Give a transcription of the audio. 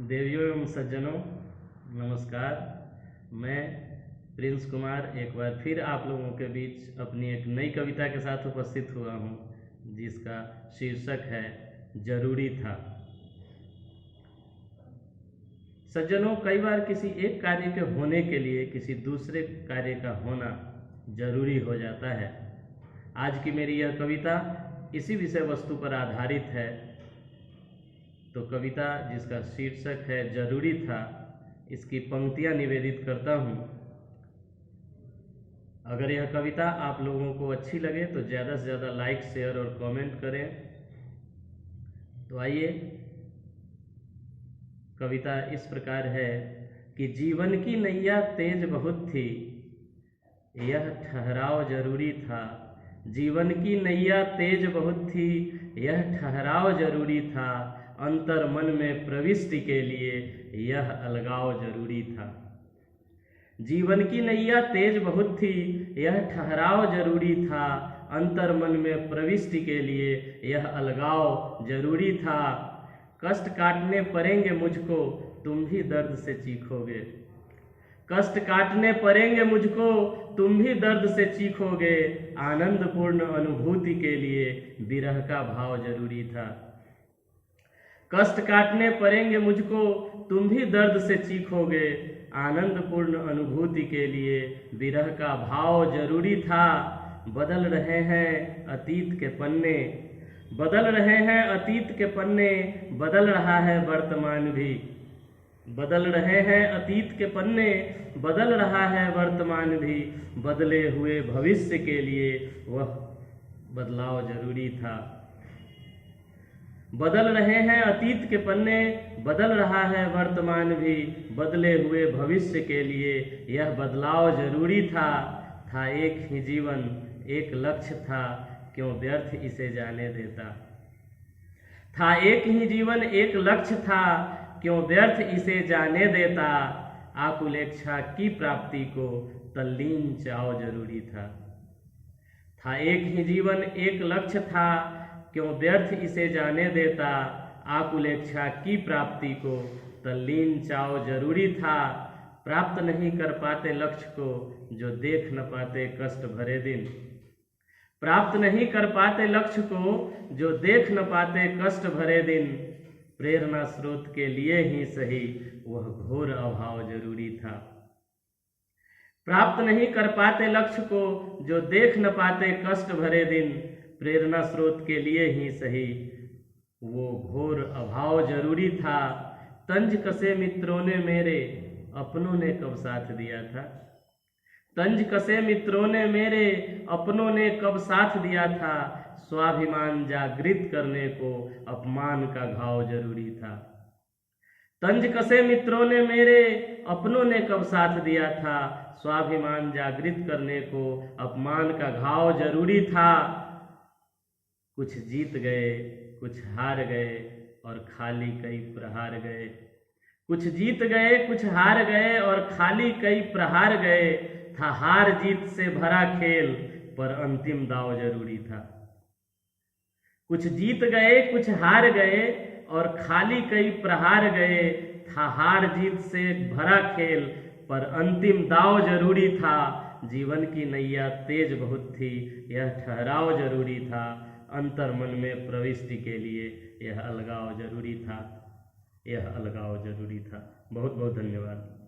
देवियों एवं सज्जनों, नमस्कार। मैं प्रिंस कुमार एक बार फिर आप लोगों के बीच अपनी एक नई कविता के साथ उपस्थित हुआ हूँ, जिसका शीर्षक है जरूरी था। सज्जनों, कई बार किसी एक कार्य के होने के लिए किसी दूसरे कार्य का होना जरूरी हो जाता है। आज की मेरी यह कविता इसी विषय वस्तु पर आधारित है। तो कविता जिसका शीर्षक है जरूरी था, इसकी पंक्तियां निवेदित करता हूँ। अगर यह कविता आप लोगों को अच्छी लगे तो ज़्यादा से ज़्यादा लाइक, शेयर और कमेंट करें। तो आइए, कविता इस प्रकार है कि जीवन की नैया तेज बहुत थी, यह ठहराव जरूरी था। जीवन की नैया तेज बहुत थी, यह ठहराव जरूरी था। अंतर मन में प्रविष्टि के लिए यह अलगाव जरूरी था। जीवन की नैया तेज बहुत थी, यह ठहराव जरूरी था। अंतर मन में प्रविष्टि के लिए यह अलगाव जरूरी था। कष्ट काटने पड़ेंगे मुझको, तुम भी दर्द से चीखोगे। कष्ट काटने पड़ेंगे मुझको, तुम भी दर्द से चीखोगे। आनंदपूर्ण अनुभूति के लिए विरह का भाव जरूरी था। कष्ट काटने पड़ेंगे मुझको, तुम भी दर्द से चीखोगे। आनंदपूर्ण अनुभूति के लिए विरह का भाव जरूरी था। बदल रहे हैं अतीत के पन्ने, बदल रहे हैं अतीत के पन्ने, बदल रहा है वर्तमान भी। बदल रहे हैं अतीत के पन्ने, बदल रहा है वर्तमान भी। बदले हुए भविष्य के लिए वह बदलाव जरूरी था। बदल रहे हैं अतीत के पन्ने, बदल रहा है वर्तमान भी। बदले हुए भविष्य के लिए यह बदलाव जरूरी था। था एक ही जीवन, एक लक्ष्य था, क्यों व्यर्थ इसे जाने देता। था एक ही जीवन, एक लक्ष्य था, क्यों व्यर्थ इसे जाने देता। आकुलेक्षा की प्राप्ति को तल्लीन चाव जरूरी था। था एक ही जीवन, एक लक्ष्य था, क्यों व्यर्थ इसे जाने देता। आकुलेक्षा की प्राप्ति को तल्लीन चाव जरूरी था। प्राप्त नहीं कर पाते लक्ष्य को, जो देख न पाते कष्ट भरे दिन। प्राप्त नहीं कर पाते लक्ष्य को, जो देख न पाते कष्ट भरे दिन। प्रेरणा स्रोत के लिए ही सही वह घोर अभाव जरूरी था। प्राप्त नहीं कर पाते लक्ष्य को, जो देख न पाते कष्ट भरे दिन। प्रेरणा स्रोत के लिए ही सही वो घोर अभाव जरूरी था। तंज कसे मित्रों ने मेरे, अपनों ने कब साथ दिया था। तंज कसे मित्रों ने मेरे, अपनों ने कब साथ दिया था। स्वाभिमान जागृत करने को अपमान का घाव जरूरी था। तंज कसे मित्रों ने मेरे, अपनों ने कब साथ दिया था। स्वाभिमान जागृत करने को अपमान का घाव जरूरी था। कुछ जीत गए, कुछ हार गए और खाली कई प्रहार गए। कुछ जीत गए, कुछ हार गए और खाली कई प्रहार गए। था हार जीत से भरा खेल, पर अंतिम दाव जरूरी था। कुछ जीत गए, कुछ हार गए और खाली कई प्रहार गए। था हार जीत से भरा खेल, पर अंतिम दाव जरूरी था। जीवन की नैया तेज बहुत थी, यह ठहराव जरूरी था। अंतर मन में प्रविष्टि के लिए यह अलगाव जरूरी था। यह अलगाव जरूरी था। बहुत बहुत धन्यवाद।